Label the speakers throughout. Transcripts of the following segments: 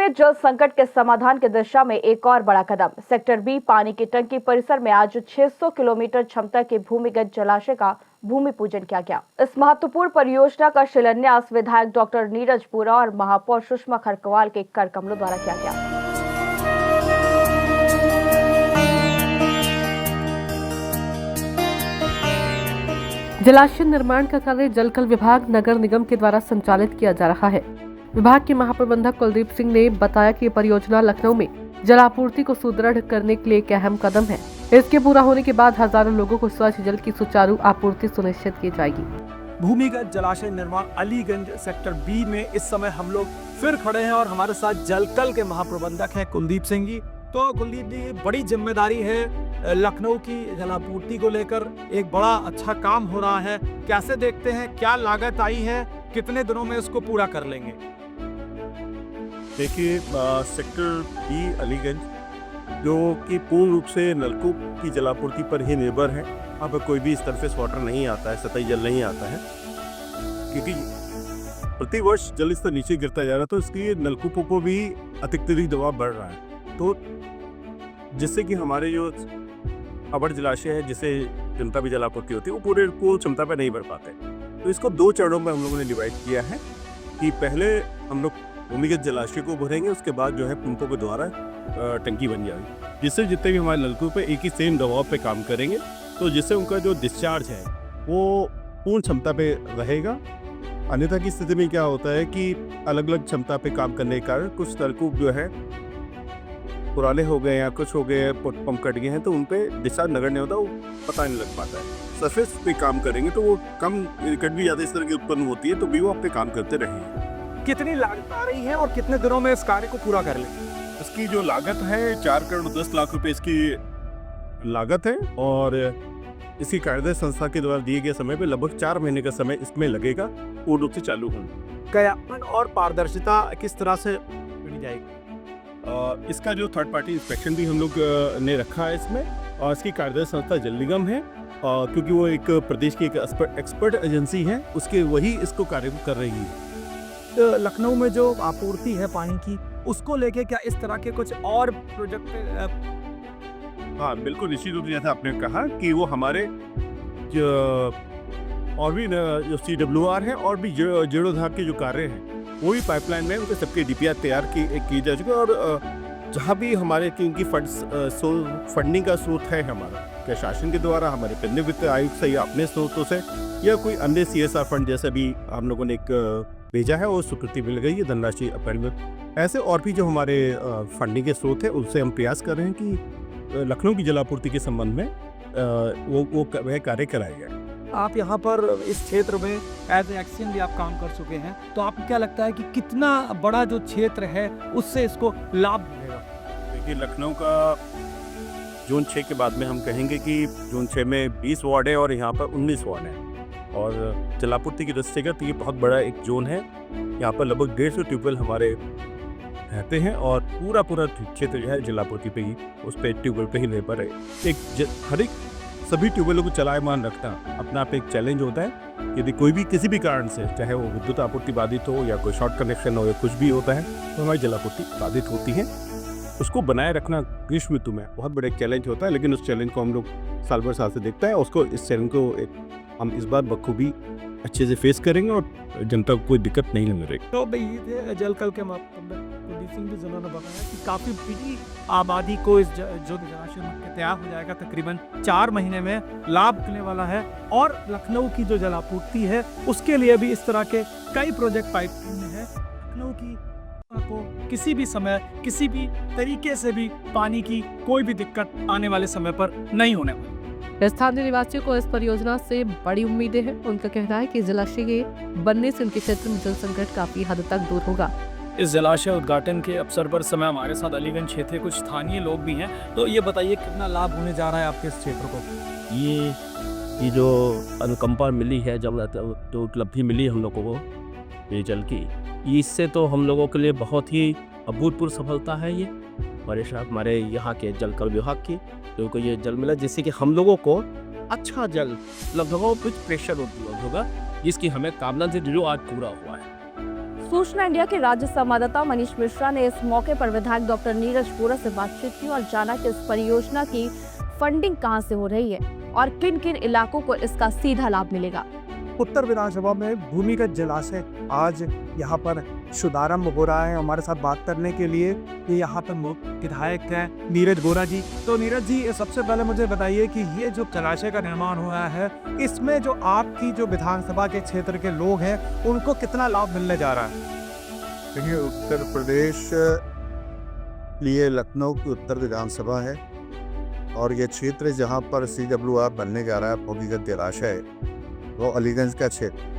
Speaker 1: में जल संकट के समाधान की दिशा में एक और बड़ा कदम। सेक्टर बी पानी की टंकी परिसर में आज 600 किलोमीटर क्षमता के भूमिगत जलाशय का भूमि पूजन किया गया। इस महत्वपूर्ण परियोजना का शिलान्यास विधायक डॉक्टर नीरज पुरा और महापौर सुषमा खरकवाल के कर कमलों द्वारा किया गया।
Speaker 2: जलाशय निर्माण का कार्य जलकल विभाग नगर निगम के द्वारा संचालित किया जा रहा है। विभाग के महाप्रबंधक कुलदीप सिंह ने बताया कि ये परियोजना लखनऊ में जलापूर्ति को सुदृढ़ करने के लिए एक अहम कदम है। इसके पूरा होने के बाद हजारों लोगों को स्वच्छ जल की सुचारू आपूर्ति सुनिश्चित की जाएगी।
Speaker 3: भूमिगत जलाशय निर्माण अलीगंज सेक्टर बी में इस समय हम लोग फिर खड़े हैं और हमारे साथ जलकल के महाप्रबंधक हैं कुलदीप सिंह जी। तो कुलदीप जी, बड़ी जिम्मेदारी है लखनऊ की जलापूर्ति को लेकर, एक बड़ा अच्छा काम हो रहा है। कैसे देखते हैं, क्या लागत आई है, कितने दिनों में इसको पूरा कर लेंगे?
Speaker 4: देखिए, सेक्टर बी अलीगंज जो कि पूर्ण रूप से नलकूप की जलापूर्ति पर ही निर्भर है। वहाँ पर कोई भी सरफेस वाटर नहीं आता है, सतही जल नहीं आता है, क्योंकि प्रतिवर्ष जल स्तर नीचे गिरता जा रहा है। तो इसलिए नलकूपों को भी अतिरिक्त दबाव बढ़ रहा है, तो जिससे कि हमारे जो अवर जलाशय है, जिसे जनता भी जलापूर्ति होती है, वो पूरे पूर्ण क्षमता पर नहीं बढ़ पाते। तो इसको 2 चरणों में हम लोगों ने डिवाइड किया है कि पहले हम लोग भूमिगत जलाशय को भरेंगे, उसके बाद जो है पंपों के द्वारा टंकी बन जाएगी, जिससे जितने भी हमारे नलकूप पे एक ही सेम दबाव पे काम करेंगे, तो जिससे उनका जो डिस्चार्ज है वो पूर्ण क्षमता पे रहेगा। अन्यथा की स्थिति में क्या होता है कि अलग अलग क्षमता पे काम करने के कारण कुछ नलकूप जो है पुराने हो गए या कुछ हो गए, पंप कट गए हैं, तो उन पे डिस्चार्ज नगर नहीं होता, वो पता नहीं लग पाता है। सरफेस पे काम करेंगे तो वो कम कट भी ज़्यादा इस तरह की उत्पन्न होती है, तो भी वो अपने काम करते रहेंगे।
Speaker 3: कितनी लागत आ रही है और कितने दिनों में इस कार्य को पूरा कर लेंगे?
Speaker 4: इसकी जो लागत है 4 करोड़ 10 लाख रुपए इसकी लागत है, और इसकी कार्यदायी संस्था के द्वारा दिए गए समय पे लगभग 4 महीने का समय इसमें लगेगा पूर्ण रूप से चालू होने।
Speaker 3: क्रियान्वयन और पारदर्शिता किस तरह से बढ़ी जाएगी?
Speaker 4: इसका जो थर्ड पार्टी इंस्पेक्शन भी हम लोग ने रखा है इसमें, और इसकी कार्यदायी संस्था जल निगम है, क्योंकि वो एक प्रदेश की एक एक्सपर्ट एजेंसी है, उसके वही इसको कार्य कर रही है।
Speaker 3: लखनऊ में जो आपूर्ति है पानी की, उसको लेके क्या इस तरह के कुछ और प्रोजेक्ट?
Speaker 4: हाँ बिल्कुल, निश्चित रूप से जैसा आपने कहा कि वो हमारे जो और भी जो CWR है और भी जीर्णोद्धार के जो कार्य हैं, वो भी पाइपलाइन में उनके सबके DPR तैयार की जा चुके हैं। और जहाँ भी हमारे इनकी फंडिंग का स्रोत है हमारा, क्या शासन के द्वारा, हमारे केंद्रीय वित्त आयोग से या अपने स्रोतों से, या कोई अन्य CSR फंड जैसा भी हम लोगों ने एक भेजा है, वो स्वीकृति मिल गई है धनराशि अप्रैल में। ऐसे और भी जो हमारे फंडिंग के स्रोत है, उनसे हम प्रयास कर रहे हैं कि लखनऊ की जलापूर्ति के संबंध में वह कार्य कराया जाए।
Speaker 3: आप यहाँ पर इस क्षेत्र में एज ए एक्शन भी आप काम कर चुके हैं, तो आपको क्या लगता है कि कितना बड़ा जो क्षेत्र है उससे इसको लाभ मिलेगा?
Speaker 4: देखिए, लखनऊ का जोन 6 के बाद में हम कहेंगे कि जोन 6 में 20 वार्ड है और यहाँ पर 19 वार्ड है, और जलापूर्ति की दृष्टि से ये बहुत बड़ा एक जोन है। यहाँ पर लगभग 150 ट्यूबवेल हमारे रहते हैं, और पूरा क्षेत्र जो है जलापूर्ति पे ही, उस पर ट्यूबवेल पे ही निर्भर है। हर एक सभी ट्यूबवेलों को चलायमान रखना अपना आप एक चैलेंज होता है। यदि कोई भी किसी भी कारण से, चाहे वो विद्युत आपूर्ति बाधित हो या कोई शॉर्ट कनेक्शन हो या कुछ भी होता है, तो हमारी जलापूर्ति बाधित होती है। उसको बनाए रखना ग्रीष्म ऋतु में बहुत बड़ा चैलेंज होता है, लेकिन उस चैलेंज को हम लोग साल भर साल से देखता है। उसको इस चैलेंज को हम इस बार बखूबी अच्छे से फेस करेंगे और जनता को कोई दिक्कत नहीं मिलेगी।
Speaker 3: तो भाई, ये थे जलकल के कुलदीप सिंह जी, जिन्होंने बताया कि काफ़ी बड़ी आबादी को इस जो जलाशय में तैयार हो जाएगा, तकरीबन 4 महीने में लाभ मिलने वाला है। और लखनऊ की जो जलापूर्ति है, उसके लिए भी इस तरह के कई प्रोजेक्ट पाइपलाइन में है। लखनऊ की को किसी भी समय, किसी भी तरीके से भी पानी की कोई भी दिक्कत आने वाले समय पर नहीं होने वाली।
Speaker 2: स्थानीय निवासियों को इस परियोजना से बड़ी उम्मीदें हैं। उनका कहना है कि जलाशय के बनने से उनके क्षेत्र में जल संकट काफी हद तक दूर होगा।
Speaker 5: इस जलाशय उद्घाटन के अवसर पर समय हमारे साथ अलीगंज क्षेत्र कुछ स्थानीय लोग भी हैं, तो ये बताइए कितना लाभ होने जा रहा है आपके इस क्षेत्र को?
Speaker 6: ये जो अनुकंपा मिली है, जब जो उपलब्धि मिली हम लोगों को पेयजल की, इससे तो हम लोगों के लिए बहुत ही अभूतपूर्व सफलता है। ये हमारे यहाँ के जलकल विभाग की, क्योंकि ये जल मिला जिससे कि हम लोगों को अच्छा जल लगभग विथ प्रेशर उपलब्ध होगा, जिसकी हमें कामना से जो आज पूरा हुआ है।
Speaker 1: सूचना इंडिया के राज्य संवाददाता मनीष मिश्रा ने इस मौके पर विधायक डॉक्टर नीरज बोरा से बातचीत की और जाना कि इस परियोजना की फंडिंग कहां से हो रही है और किन किन इलाकों को इसका सीधा लाभ मिलेगा।
Speaker 3: उत्तर विधानसभा में भूमिगत जलाशय आज यहाँ पर शुभारंभ हो रहा है। हमारे साथ बात करने के लिए ये यहाँ पर विधायक हैं नीरज बोरा जी। तो नीरज जी, सबसे पहले मुझे बताइए कि ये जो जलाशय का निर्माण हुआ है, इसमें जो आपकी जो विधानसभा के क्षेत्र के लोग हैं उनको कितना लाभ मिलने जा रहा है?
Speaker 7: देखिए, उत्तर प्रदेश लिए लखनऊ की उत्तर विधानसभा है और ये क्षेत्र जहाँ पर CWR बनने जा रहा है, भूमिगत जलाशय, वो अलीगंज का क्षेत्र।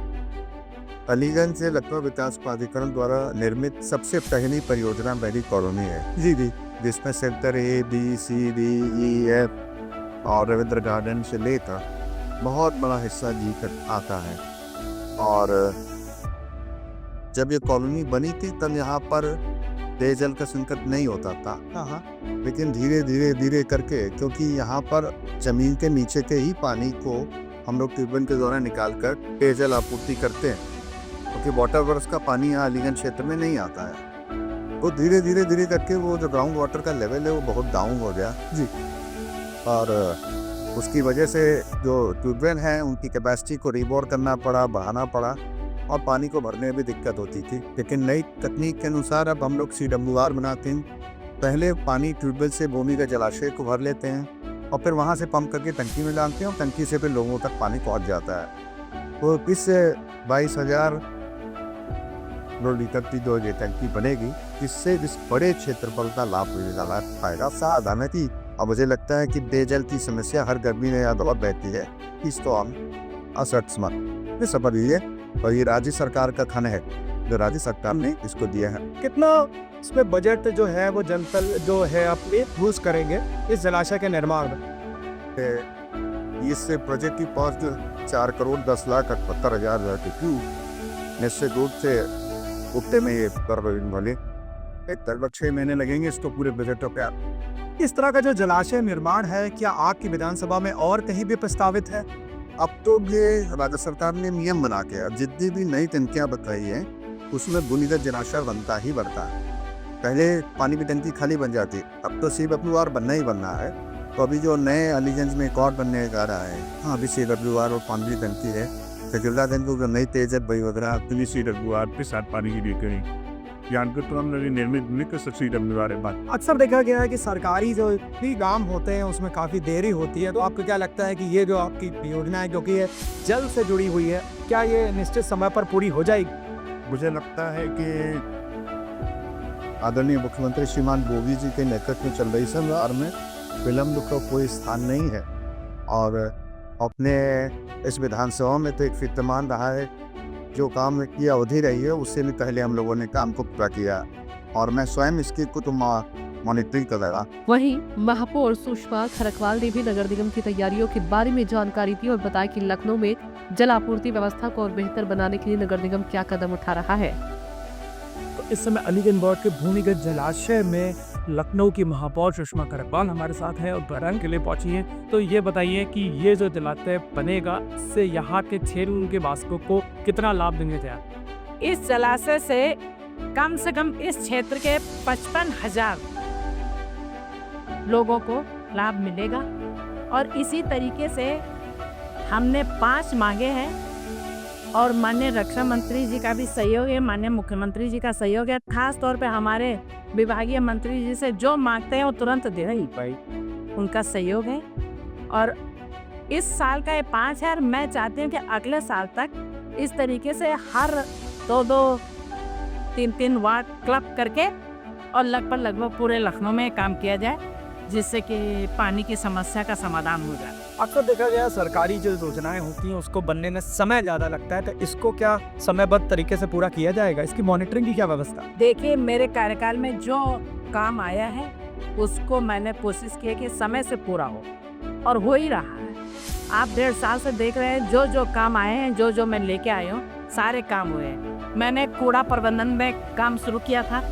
Speaker 7: अलीगंज से लखनऊ विकास प्राधिकरण द्वारा निर्मित सबसे पहली परियोजना मेरी कॉलोनी है
Speaker 3: जी जी।
Speaker 7: जिसमें sector A, B, C, D, E, F और रविंद्र गार्डन से लेकर बहुत बड़ा हिस्सा जी तक आता है। और जब ये कॉलोनी बनी थी तब यहाँ पर पेयजल का संकट नहीं होता था।
Speaker 3: हाँ।
Speaker 7: लेकिन धीरे धीरे धीरे करके, क्योंकि यहाँ पर जमीन के नीचे के ही पानी को हम लोग ट्यूबवेल के द्वारा निकाल कर पेयजल आपूर्ति करते हैं, क्योंकि वाटर वर्क्स का पानी यहाँ अलीगंज क्षेत्र में नहीं आता है। वो धीरे धीरे करके वो जो ग्राउंड वाटर का लेवल है वो बहुत डाउन हो गया
Speaker 3: जी।
Speaker 7: और उसकी वजह से जो ट्यूबवेल हैं उनकी कैपेसिटी को रिबोर करना पड़ा, बढ़ाना पड़ा और पानी को भरने में भी दिक्कत होती थी। लेकिन नई तकनीक के अनुसार अब हम लोग CWR बनाते हैं। पहले पानी ट्यूबवेल से भूमिगत जलाशय को भर लेते हैं और फिर वहाँ से पंप करके टंकी में डालते हैं और टंकी से फिर लोगों तक पानी पहुँच जाता है। तो इससे 22,000 लीटर की जो ये टंकी बनेगी, जिससे इस बड़े क्षेत्रफल का लाभ मिलने पाएगा। सावधान है कि अब मुझे लगता है कि पेयजल की समस्या हर गर्मी में याद और बहती है। इस तो हम असमर्थ सफर ये और ये राज्य सरकार का खन है जो राज्य सरकार ने इसको दिया है।
Speaker 3: कितना इसमें बजट जो है वो जनतल जो है अपने यूज करेंगे इस जलाशय के निर्माण में?
Speaker 7: इस प्रोजेक्ट की कॉस्ट 4,10,78,000 क्यूब निश्चित रूप से उगते में ये वाले लगभग 6 महीने लगेंगे इसको पूरे बजट पे।
Speaker 3: इस तरह का जो जलाशय निर्माण है, क्या आपकी विधानसभा में और कहीं भी प्रस्तावित है?
Speaker 7: अब तो ये राज्य सरकार ने नियम बना के अब जितनी भी नई टंकियाँ बताई हैं उसमें भूमिगत जलाशय बनता ही बनता है। पहले पानी की टंकी खाली बन जाती, अब तो CWR बनना ही बनना है। तो अभी जो नए अलीगंज में एक और बनने जा रहा है, हाँ अभी CWR और पानी की टंकी है। शकीलागंज को जो नई तेजब परियोजना
Speaker 4: CWR के साथ पानी की लीकेज जानकर तो हमने निर्मित CWR है बात।
Speaker 3: अक्सर देखा गया है कि सरकारी जो भी काम होते हैं उसमें काफ़ी देरी होती है। तो आपको क्या लगता है कि ये जो आपकी योजना है, क्योंकि ये जल से जुड़ी हुई है, क्या ये निश्चित समय पर पूरी हो जाएगी?
Speaker 7: मुझे लगता है कि आदरणीय मुख्यमंत्री श्रीमान योगी जी के नेतृत्व में चल रही सरकार में विलम्ब का कोई स्थान नहीं है। और अपने इस विधानसभा में तो एक कीर्तिमान रहा है, जो काम की अवधि रही है उससे भी पहले हम लोगों ने काम को पूरा किया और मैं स्वयं इसकी कुछ मॉनिटरिंग कर रहा।
Speaker 2: वहीं महापौर सुषमा खरकवाल ने भी नगर निगम की तैयारियों के बारे में जानकारी दी और बताया कि लखनऊ में जल आपूर्ति व्यवस्था को और बेहतर बनाने के लिए नगर निगम क्या कदम उठा रहा है।
Speaker 5: तो इस समय अलीगंज वार्ड के भूमिगत जलाशय में लखनऊ की महापौर सुषमा खरकवाल हमारे साथ हैं और बयान के लिए पहुंची हैं। तो ये बताइए कि ये जो जलाशय बनेगा इससे यहाँ के क्षेत्र के वासियों को कितना लाभ देंगे थे?
Speaker 8: इस जलाशय से कम इस क्षेत्र के 55,000 लोगों को लाभ मिलेगा और इसी तरीके से हमने 5 मांगे हैं और माननीय रक्षा मंत्री जी का भी सहयोग है, माननीय मुख्यमंत्री जी का सहयोग है। खास तौर पे हमारे विभागीय मंत्री जी से जो मांगते हैं वो तुरंत दे रही पाई, उनका सहयोग है। और इस साल का ये 5 है और मैं चाहती हूँ कि अगले साल तक इस तरीके से हर 2-2, 3-3 वार्ड क्लब करके और लगभग पूरे लखनऊ में काम किया जाए, जिससे कि पानी की समस्या का समाधान हो जाए।
Speaker 3: अक्सर देखा गया सरकारी जो योजनाएं होती हैं उसको बनने में समय ज़्यादा लगता है, तो इसको क्या समयबद्ध तरीके से पूरा किया जाएगा? इसकी मॉनिटरिंग की क्या व्यवस्था?
Speaker 8: देखिए, मेरे कार्यकाल में जो काम आया है उसको मैंने कोशिश की है कि समय से पूरा हो और हो ही रहा है। आप 1.5 साल से देख रहे हैं, जो काम आए हैं, जो मैं लेके आई हूँ, सारे काम हुए हैं। मैंने कूड़ा प्रबंधन में काम शुरू किया था,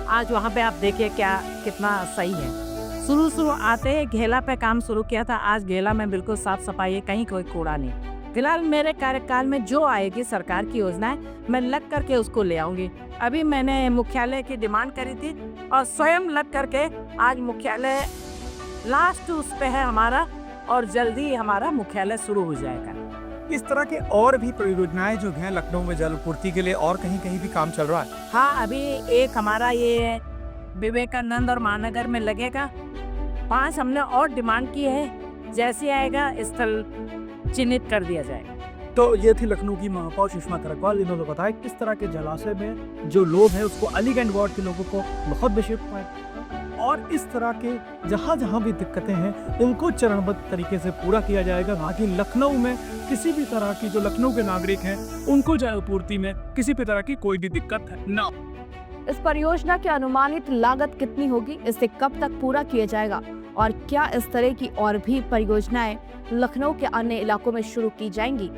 Speaker 8: आज वहाँ पे आप देखिए कितना सही है। शुरू आते ही घेला पे काम शुरू किया था, आज घेला में बिल्कुल साफ सफाई है, कहीं कोई कूड़ा नहीं। फिलहाल मेरे कार्यकाल में जो आएगी सरकार की योजनाएं मैं लग करके उसको ले आऊंगी। अभी मैंने मुख्यालय की डिमांड करी थी और स्वयं लग करके आज मुख्यालय लास्ट उस पे है हमारा, और जल्दी ही हमारा मुख्यालय शुरू हो जाएगा।
Speaker 3: इस तरह के और भी परियोजनाएं जो हैं लखनऊ में जल पूर्ति के लिए और कहीं कहीं भी काम चल रहा है।
Speaker 8: हाँ, अभी एक हमारा ये विवेकानंद और महानगर में लगेगा। 5 हमने और डिमांड की है, जैसे आएगा स्थल चिन्हित कर दिया जाएगा।
Speaker 3: तो ये थी लखनऊ की महापौर सुषमा करकवाल। इन्होंने बताया किस तरह के जलाशय में जो लोग हैं उसको अलीगंज वार्ड के लोगों को बहुत बेशक और इस तरह के जहाँ जहाँ भी दिक्कतें हैं उनको चरणबद्ध तरीके से पूरा किया जाएगा। बाकी लखनऊ में किसी भी तरह की जो लखनऊ के नागरिक हैं उनको जल आपूर्ति में किसी भी तरह की कोई भी दिक्कत है ना।
Speaker 1: इस परियोजना की अनुमानित लागत कितनी होगी, इसे कब तक पूरा किया जाएगा और क्या इस तरह की और भी परियोजनाएं लखनऊ के अन्य इलाकों में शुरू की जाएंगी?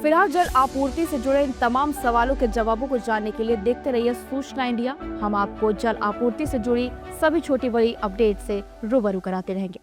Speaker 1: फिलहाल जल आपूर्ति से जुड़े इन तमाम सवालों के जवाबों को जानने के लिए देखते रहिए सूचना इंडिया। हम आपको जल आपूर्ति से जुड़ी सभी छोटी बड़ी अपडेट से रूबरू कराते रहेंगे।